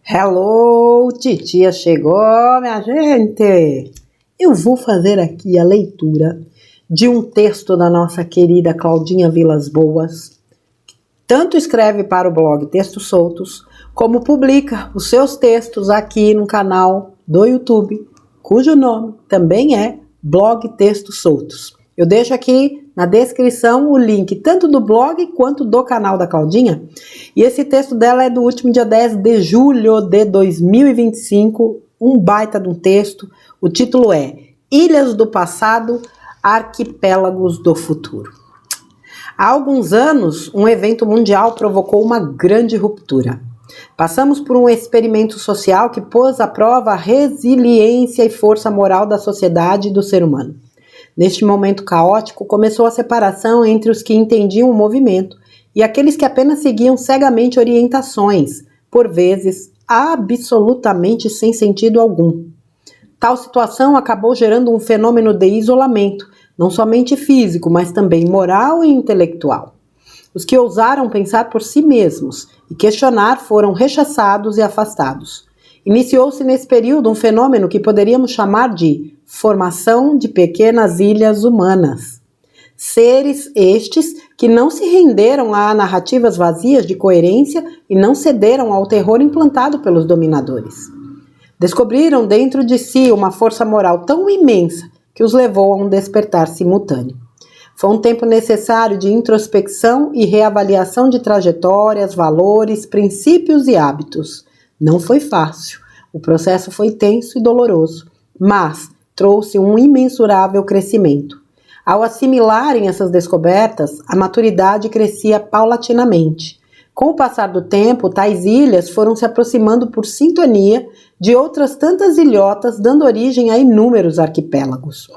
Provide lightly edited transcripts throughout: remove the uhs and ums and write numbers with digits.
Hello, titia chegou, minha gente! Eu vou fazer aqui a leitura de um texto da nossa querida Claudinha Vilas Boas, que tanto escreve para o blog Textos Soltos, como publica os seus textos aqui no canal do YouTube, cujo nome também é Blog Textos Soltos. Eu deixo aqui na descrição o link tanto do blog quanto do canal da Claudinha. E esse texto dela é do último dia 10 de julho de 2025, um baita de um texto. O título é Ilhas do Passado, Arquipélagos do Futuro. Há alguns anos, um evento mundial provocou uma grande ruptura. Passamos por um experimento social que pôs à prova a resiliência e força moral da sociedade e do ser humano. Neste momento caótico, começou a separação entre os que entendiam o movimento e aqueles que apenas seguiam cegamente orientações, por vezes absolutamente sem sentido algum. Tal situação acabou gerando um fenômeno de isolamento, não somente físico, mas também moral e intelectual. Os que ousaram pensar por si mesmos e questionar foram rechaçados e afastados. Iniciou-se nesse período um fenômeno que poderíamos chamar de formação de pequenas ilhas humanas. Seres estes que não se renderam a narrativas vazias de coerência e não cederam ao terror implantado pelos dominadores. Descobriram dentro de si uma força moral tão imensa que os levou a um despertar simultâneo. Foi um tempo necessário de introspecção e reavaliação de trajetórias, valores, princípios e hábitos. Não foi fácil, o processo foi tenso e doloroso, mas trouxe um imensurável crescimento. Ao assimilarem essas descobertas, a maturidade crescia paulatinamente. Com o passar do tempo, tais ilhas foram se aproximando por sintonia de outras tantas ilhotas, dando origem a inúmeros arquipélagos.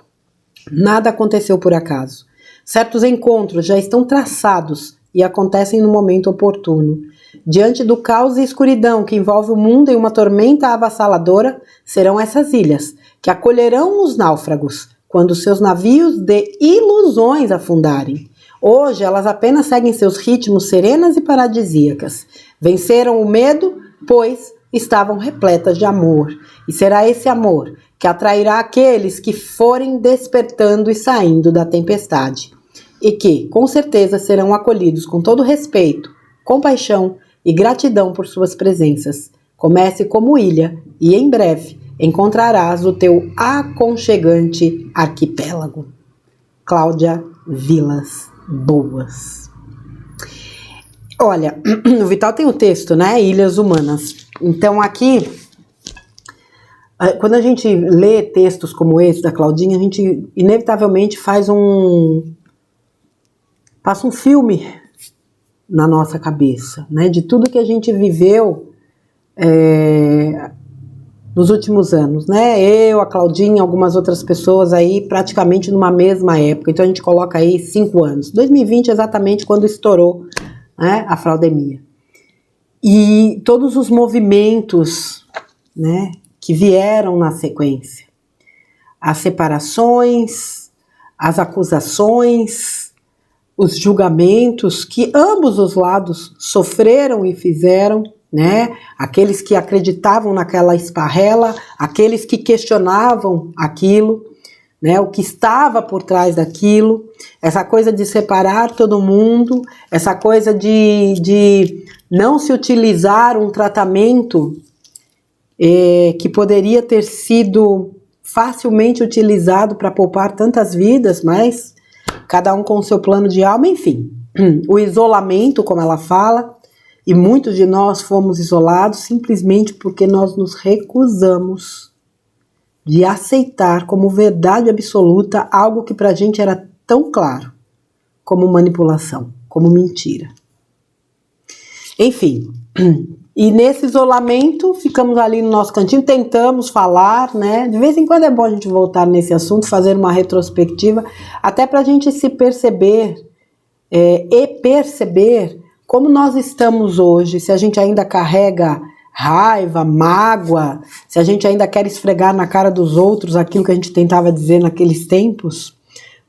Nada aconteceu por acaso. Certos encontros já estão traçados e acontecem no momento oportuno. Diante do caos e escuridão que envolve o mundo em uma tormenta avassaladora, serão essas ilhas que acolherão os náufragos quando seus navios de ilusões afundarem. Hoje elas apenas seguem seus ritmos serenas e paradisíacas. Venceram o medo, pois estavam repletas de amor. E será esse amor que atrairá aqueles que forem despertando e saindo da tempestade. E que, com certeza, serão acolhidos com todo respeito, compaixão e gratidão por suas presenças. Comece como ilha e, em breve, encontrarás o teu aconchegante arquipélago. Cláudia Vilas Boas. Olha, o Vital tem o texto, né? Ilhas Humanas. Então aqui, quando a gente lê textos como esse da Claudinha, a gente inevitavelmente passa um filme na nossa cabeça, né? De tudo que a gente viveu nos últimos anos, né? Eu, a Claudinha, algumas outras pessoas aí praticamente numa mesma época. Então a gente coloca aí 5 anos. 2020 exatamente quando estourou, né, a fraudemia. E todos os movimentos, né, que vieram na sequência. As separações, as acusações, os julgamentos que ambos os lados sofreram e fizeram, né? Aqueles que acreditavam naquela esparrela, aqueles que questionavam aquilo, né? O que estava por trás daquilo, essa coisa de separar todo mundo, essa coisa de não se utilizar um tratamento que poderia ter sido facilmente utilizado para poupar tantas vidas, mas cada um com o seu plano de alma, enfim. O isolamento, como ela fala, e muitos de nós fomos isolados simplesmente porque nós nos recusamos de aceitar como verdade absoluta algo que pra gente era tão claro como manipulação, como mentira. Enfim, e nesse isolamento ficamos ali no nosso cantinho, tentamos falar, né? De vez em quando é bom a gente voltar nesse assunto, fazer uma retrospectiva, até pra gente se perceber e perceber como nós estamos hoje, se a gente ainda carrega raiva, mágoa, se a gente ainda quer esfregar na cara dos outros aquilo que a gente tentava dizer naqueles tempos,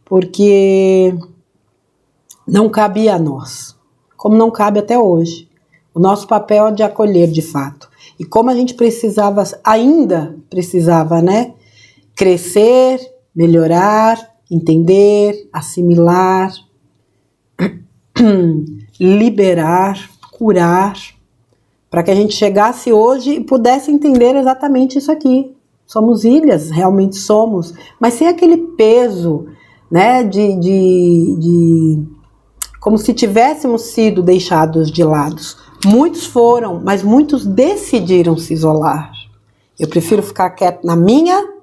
porque não cabia a nós, como não cabe até hoje. O nosso papel é de acolher de fato. e como a gente ainda precisava, né? Crescer, melhorar, entender, assimilar, liberar, curar, para que a gente chegasse hoje e pudesse entender exatamente isso aqui. Somos ilhas, realmente somos, mas sem aquele peso, né, como se tivéssemos sido deixados de lado. Muitos foram, mas muitos decidiram se isolar. Eu prefiro ficar quieto na minha,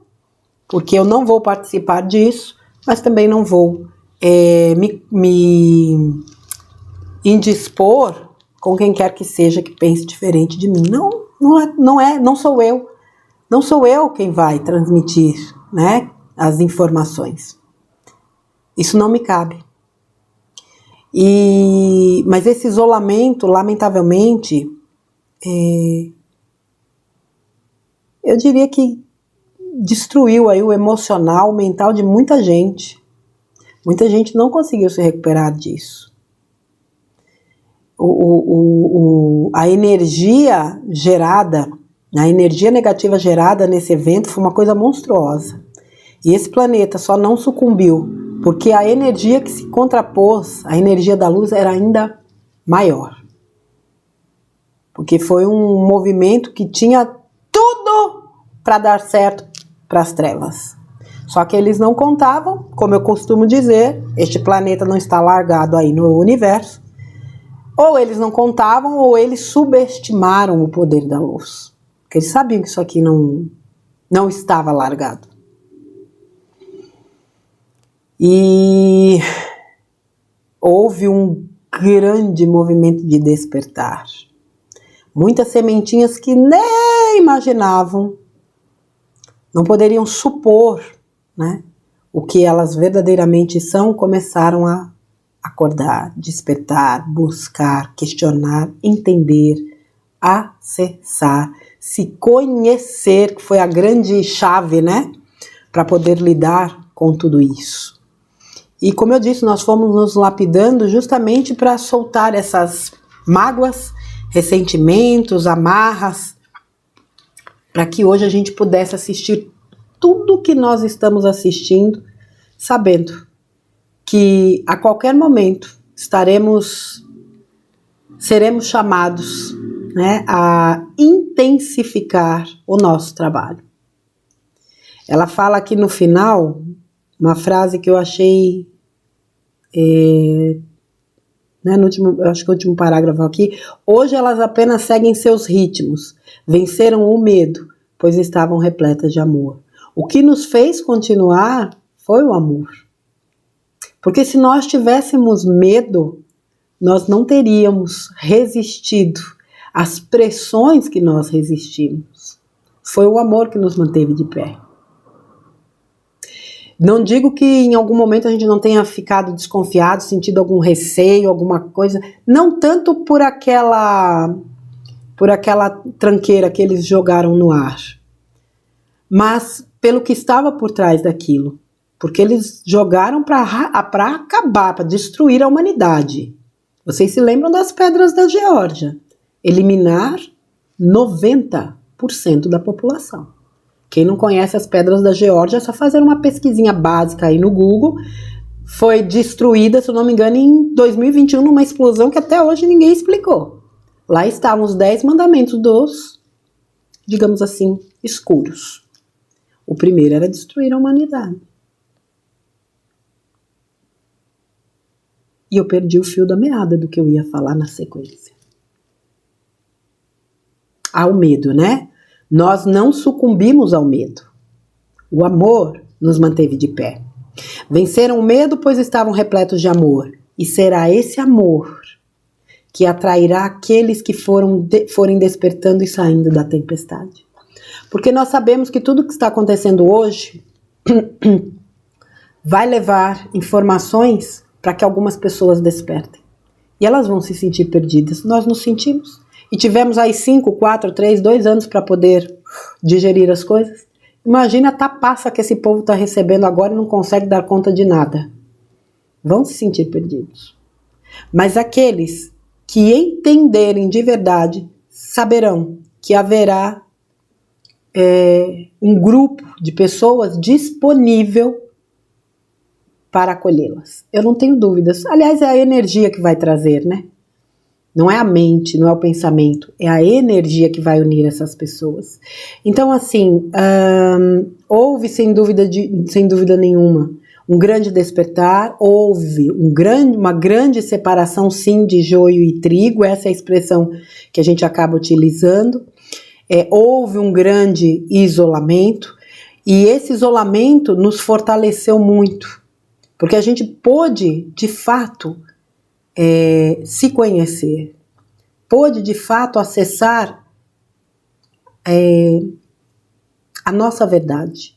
porque eu não vou participar disso, mas também não vou me indispor com quem quer que seja que pense diferente de mim. Não sou eu. Não sou eu quem vai transmitir, né, as informações. Isso não me cabe. Mas esse isolamento, lamentavelmente, eu diria que destruiu aí o emocional, o mental de muita gente. Muita gente não conseguiu se recuperar disso. A energia gerada, a energia negativa gerada nesse evento foi uma coisa monstruosa. E esse planeta só não sucumbiu porque a energia que se contrapôs, a energia da luz, era ainda maior. Porque foi um movimento que tinha tudo para dar certo para as trevas. Só que eles não contavam, como eu costumo dizer, este planeta não está largado aí no universo. Ou eles não contavam, ou eles subestimaram o poder da luz. Porque eles sabiam que isso aqui não estava largado. E houve um grande movimento de despertar. Muitas sementinhas que nem imaginavam, não poderiam supor, né, o que elas verdadeiramente são, começaram a acordar, despertar, buscar, questionar, entender, acessar, se conhecer, que foi a grande chave, né, para poder lidar com tudo isso. E como eu disse, nós fomos nos lapidando justamente para soltar essas mágoas, ressentimentos, amarras, para que hoje a gente pudesse assistir tudo que nós estamos assistindo, sabendo que a qualquer momento seremos chamados, né, a intensificar o nosso trabalho. Ela fala aqui no final uma frase que eu achei, né, acho que o último parágrafo aqui: hoje elas apenas seguem seus ritmos, venceram o medo, pois estavam repletas de amor. O que nos fez continuar foi o amor. Porque se nós tivéssemos medo, nós não teríamos resistido às pressões que nós resistimos. Foi o amor que nos manteve de pé. Não digo que em algum momento a gente não tenha ficado desconfiado, sentido algum receio, alguma coisa, não tanto por aquela tranqueira que eles jogaram no ar, mas pelo que estava por trás daquilo. Porque eles jogaram para acabar, para destruir a humanidade. Vocês se lembram das pedras da Geórgia? Eliminar 90% da população. Quem não conhece as pedras da Geórgia, é só fazer uma pesquisinha básica aí no Google. Foi destruída, se eu não me engano, em 2021, numa explosão que até hoje ninguém explicou. Lá estavam os 10 mandamentos dos, digamos assim, escuros. O primeiro era destruir a humanidade. E eu perdi o fio da meada do que eu ia falar na sequência. Ao medo, né? Nós não sucumbimos ao medo. O amor nos manteve de pé. Venceram o medo, pois estavam repletos de amor. E será esse amor que atrairá aqueles que forem despertando e saindo da tempestade. Porque nós sabemos que tudo que está acontecendo hoje vai levar informações para que algumas pessoas despertem. E elas vão se sentir perdidas. Nós nos sentimos. E tivemos aí 5, 4, 3, 2 anos para poder digerir as coisas. Imagina a tapaça que esse povo está recebendo agora e não consegue dar conta de nada. Vão se sentir perdidos. Mas aqueles que entenderem de verdade saberão que haverá um grupo de pessoas disponível para acolhê-las. Eu não tenho dúvidas. Aliás, é a energia que vai trazer, né? Não é a mente, não é o pensamento, é a energia que vai unir essas pessoas. Então, assim, houve sem dúvida nenhuma um grande despertar, houve uma grande separação, sim, de joio e trigo, essa é a expressão que a gente acaba utilizando. Houve um grande isolamento, e esse isolamento nos fortaleceu muito, porque a gente pôde, de fato, se conhecer, pôde, de fato, acessar a nossa verdade,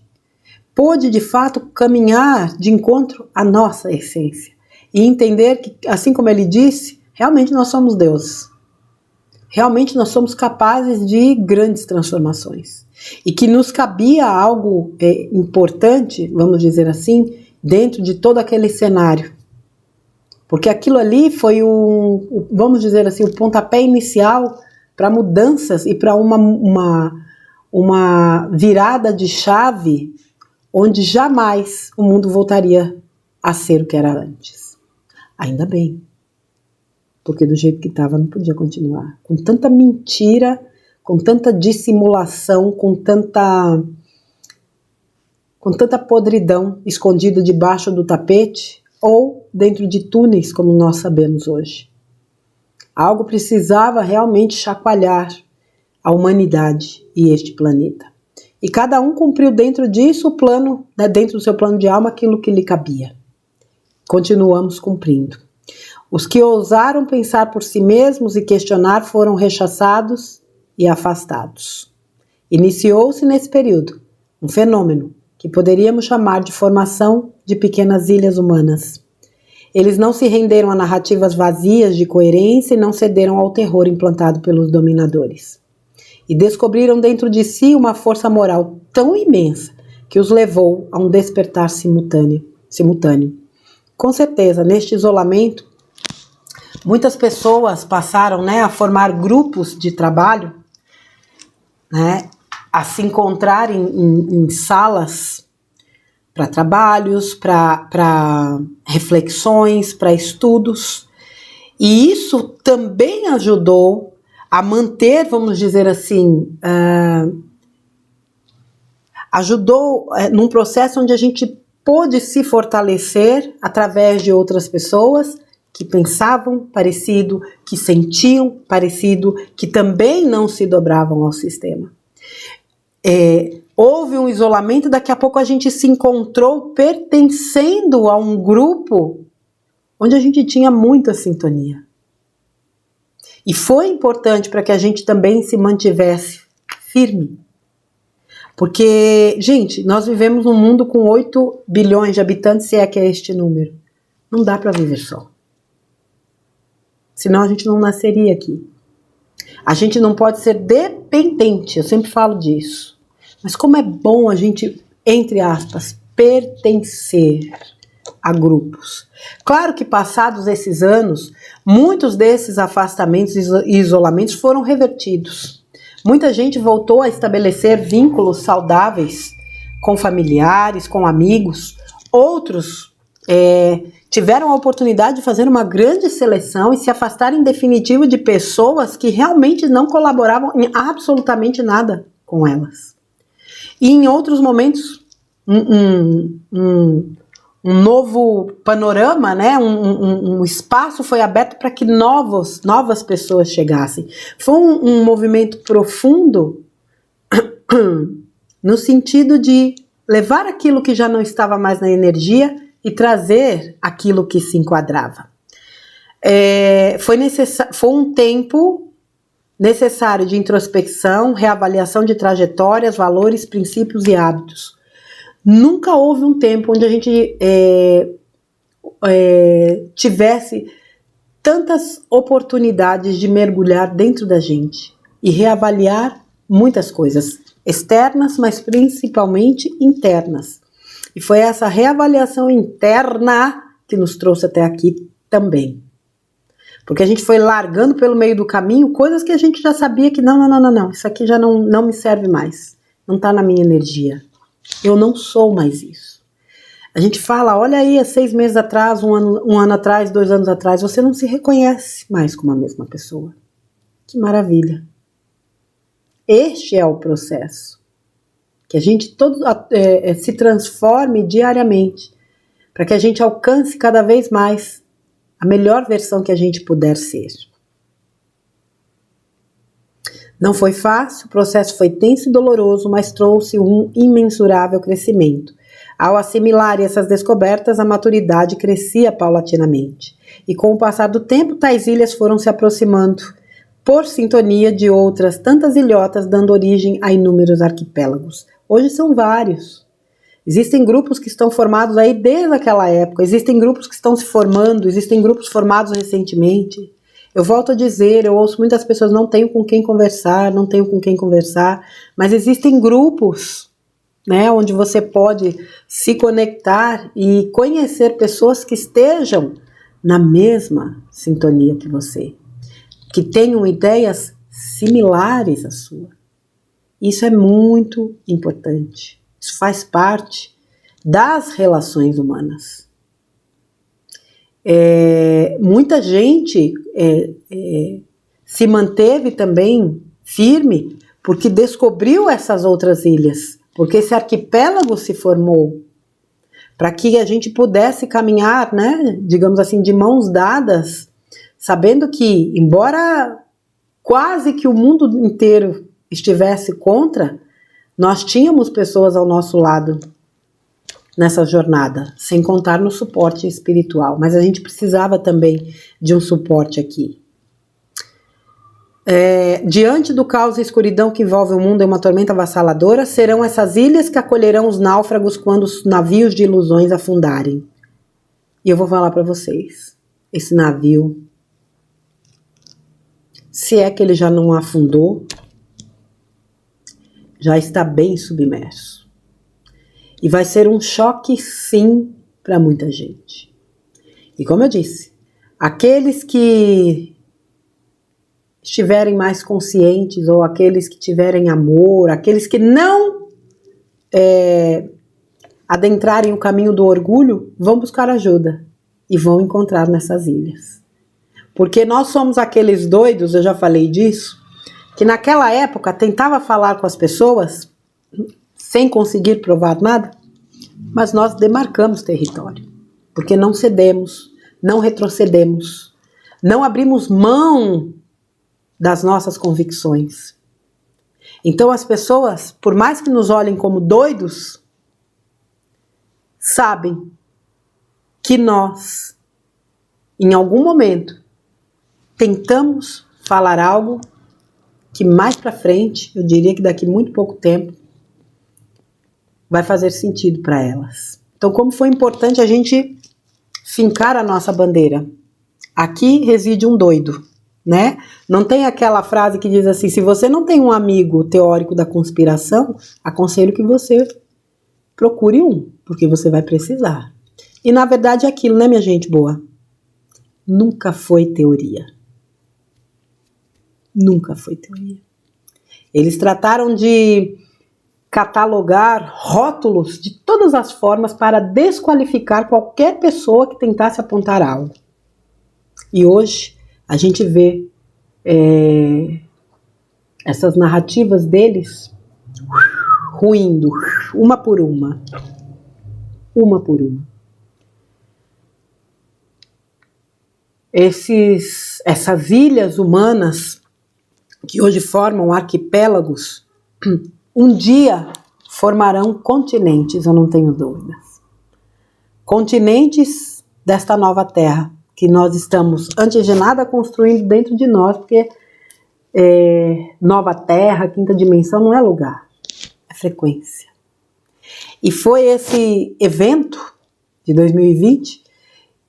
pôde, de fato, caminhar de encontro à nossa essência, e entender que, assim como ele disse, realmente nós somos deuses. Realmente nós somos capazes de grandes transformações. E que nos cabia algo importante, vamos dizer assim, dentro de todo aquele cenário. Porque aquilo ali foi vamos dizer assim, o pontapé inicial para mudanças e para uma virada de chave onde jamais o mundo voltaria a ser o que era antes. Ainda bem. Porque do jeito que estava não podia continuar. Com tanta mentira, com tanta dissimulação, com tanta podridão escondida debaixo do tapete ou dentro de túneis, como nós sabemos hoje. Algo precisava realmente chacoalhar a humanidade e este planeta. E cada um cumpriu dentro disso o plano, né, dentro do seu plano de alma, aquilo que lhe cabia. Continuamos cumprindo. Os que ousaram pensar por si mesmos e questionar foram rechaçados e afastados. Iniciou-se nesse período um fenômeno que poderíamos chamar de formação de pequenas ilhas humanas. Eles não se renderam a narrativas vazias de coerência e não cederam ao terror implantado pelos dominadores. E descobriram dentro de si uma força moral tão imensa que os levou a um despertar simultâneo. Com certeza, neste isolamento, muitas pessoas passaram, né, a formar grupos de trabalho, né, a se encontrar em salas para trabalhos, para reflexões, para estudos. E isso também ajudou a manter, vamos dizer assim, ajudou num processo onde a gente pôde se fortalecer através de outras pessoas que pensavam parecido, que sentiam parecido, que também não se dobravam ao sistema. Houve um isolamento, daqui a pouco a gente se encontrou pertencendo a um grupo onde a gente tinha muita sintonia. E foi importante para que a gente também se mantivesse firme. Porque, gente, nós vivemos num mundo com 8 bilhões de habitantes, se é que é este número. Não dá para viver só. Senão a gente não nasceria aqui. A gente não pode ser dependente, eu sempre falo disso. Mas como é bom a gente, entre aspas, pertencer a grupos. Claro que passados esses anos, muitos desses afastamentos e isolamentos foram revertidos. Muita gente voltou a estabelecer vínculos saudáveis com familiares, com amigos. Outros tiveram a oportunidade de fazer uma grande seleção e se afastar em definitivo de pessoas que realmente não colaboravam em absolutamente nada com elas. E em outros momentos, um novo panorama, né? Um espaço foi aberto para que novas pessoas chegassem. Foi um movimento profundo no sentido de levar aquilo que já não estava mais na energia e trazer aquilo que se enquadrava. Foi um tempo necessário de introspecção, reavaliação de trajetórias, valores, princípios e hábitos. Nunca houve um tempo onde a gente tivesse tantas oportunidades de mergulhar dentro da gente e reavaliar muitas coisas, externas, mas principalmente internas. E foi essa reavaliação interna que nos trouxe até aqui também. Porque a gente foi largando pelo meio do caminho coisas que a gente já sabia que não, isso aqui já não me serve mais, não está na minha energia, eu não sou mais isso. A gente fala, olha aí, há 6 meses atrás, um ano atrás, 2 anos atrás, você não se reconhece mais como a mesma pessoa. Que maravilha. Este é o processo. Que a gente se transforme diariamente, para que a gente alcance cada vez mais a melhor versão que a gente puder ser. Não foi fácil, o processo foi tenso e doloroso, mas trouxe um imensurável crescimento. Ao assimilar essas descobertas, a maturidade crescia paulatinamente. E com o passar do tempo, tais ilhas foram se aproximando, por sintonia de outras tantas ilhotas, dando origem a inúmeros arquipélagos. Hoje são vários. Existem grupos que estão formados aí desde aquela época, existem grupos que estão se formando, existem grupos formados recentemente. Eu volto a dizer, eu ouço muitas pessoas, não tenho com quem conversar, mas existem grupos, né, onde você pode se conectar e conhecer pessoas que estejam na mesma sintonia que você, que tenham ideias similares à sua. Isso é muito importante. Isso faz parte das relações humanas. Muita gente se manteve também firme porque descobriu essas outras ilhas, porque esse arquipélago se formou para que a gente pudesse caminhar, né, digamos assim, de mãos dadas, sabendo que, embora quase que o mundo inteiro estivesse contra, nós tínhamos pessoas ao nosso lado nessa jornada, sem contar no suporte espiritual, mas a gente precisava também de um suporte aqui. Diante do caos e escuridão que envolve o mundo em uma tormenta avassaladora, serão essas ilhas que acolherão os náufragos quando os navios de ilusões afundarem. E eu vou falar para vocês, esse navio, se é que ele já não afundou, já está bem submerso. E vai ser um choque, sim, para muita gente. E como eu disse, aqueles que estiverem mais conscientes, ou aqueles que tiverem amor, aqueles que não adentrarem o caminho do orgulho, vão buscar ajuda e vão encontrar nessas ilhas. Porque nós somos aqueles doidos, eu já falei disso, que naquela época tentava falar com as pessoas sem conseguir provar nada, mas nós demarcamos território, porque não cedemos, não retrocedemos, não abrimos mão das nossas convicções. Então as pessoas, por mais que nos olhem como doidos, sabem que nós, em algum momento, tentamos falar algo que mais para frente, eu diria que daqui muito pouco tempo, vai fazer sentido para elas. Então, como foi importante a gente fincar a nossa bandeira? Aqui reside um doido, né? Não tem aquela frase que diz assim, se você não tem um amigo teórico da conspiração, aconselho que você procure um, porque você vai precisar. E na verdade é aquilo, né, minha gente boa? Nunca foi teoria. Nunca foi teoria. Eles trataram de catalogar rótulos de todas as formas para desqualificar qualquer pessoa que tentasse apontar algo. E hoje a gente vê essas narrativas deles ruindo, uma por uma. Uma por uma. Essas ilhas humanas que hoje formam arquipélagos, um dia formarão continentes, eu não tenho dúvidas. Continentes desta nova terra, que nós estamos, antes de nada, construindo dentro de nós, porque nova terra, quinta dimensão, não é lugar, é frequência. E foi esse evento de 2020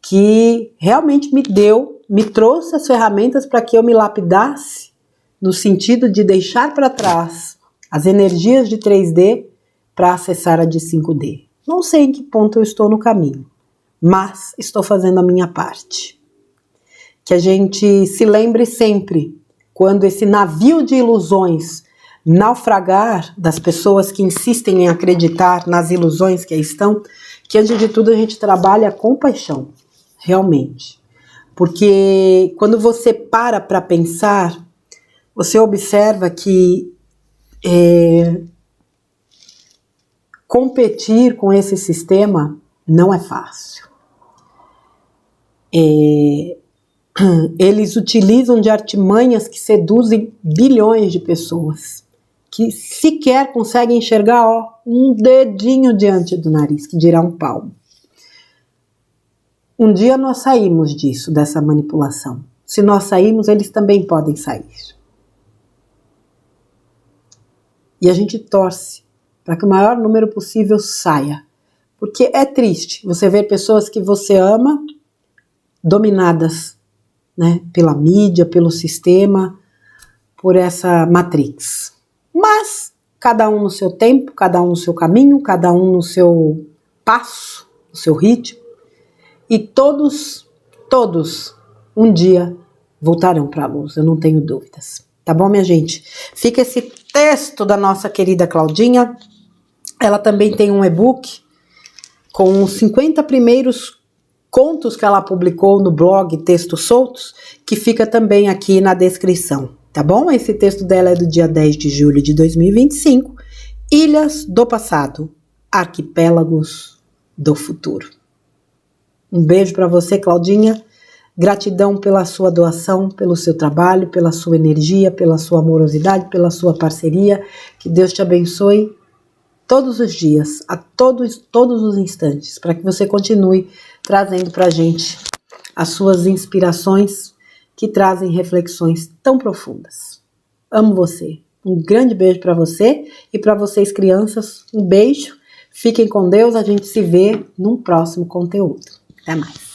que realmente me trouxe as ferramentas para que eu me lapidasse no sentido de deixar para trás as energias de 3D para acessar a de 5D. Não sei em que ponto eu estou no caminho, mas estou fazendo a minha parte. que a gente se lembre sempre, quando esse navio de ilusões naufragar, das pessoas que insistem em acreditar nas ilusões que aí estão, que antes de tudo a gente trabalha com paixão, realmente. Porque quando você para pensar, você observa que competir com esse sistema não é fácil. Eles utilizam de artimanhas que seduzem bilhões de pessoas, que sequer conseguem enxergar um dedinho diante do nariz, que dirá um palmo. Um dia nós saímos disso, dessa manipulação. Se nós saímos, eles também podem sair. E a gente torce para que o maior número possível saia. Porque é triste você ver pessoas que você ama dominadas, né, pela mídia, pelo sistema, por essa matrix. Mas cada um no seu tempo, cada um no seu caminho, cada um no seu passo, no seu ritmo. E todos um dia voltarão para a luz, eu não tenho dúvidas. Tá bom, minha gente? Fica esse texto da nossa querida Claudinha. Ela também tem um e-book com os 50 primeiros contos que ela publicou no blog Textos Soltos, que fica também aqui na descrição, tá bom? Esse texto dela é do dia 10 de julho de 2025, Ilhas do Passado, Arquipélagos do Futuro. Um beijo para você, Claudinha. Gratidão pela sua doação, pelo seu trabalho, pela sua energia, pela sua amorosidade, pela sua parceria. Que Deus te abençoe todos os dias, a todos os instantes, para que você continue trazendo para a gente as suas inspirações que trazem reflexões tão profundas. Amo você. Um grande beijo para você e para vocês, crianças. Um beijo. Fiquem com Deus. A gente se vê num próximo conteúdo. Até mais.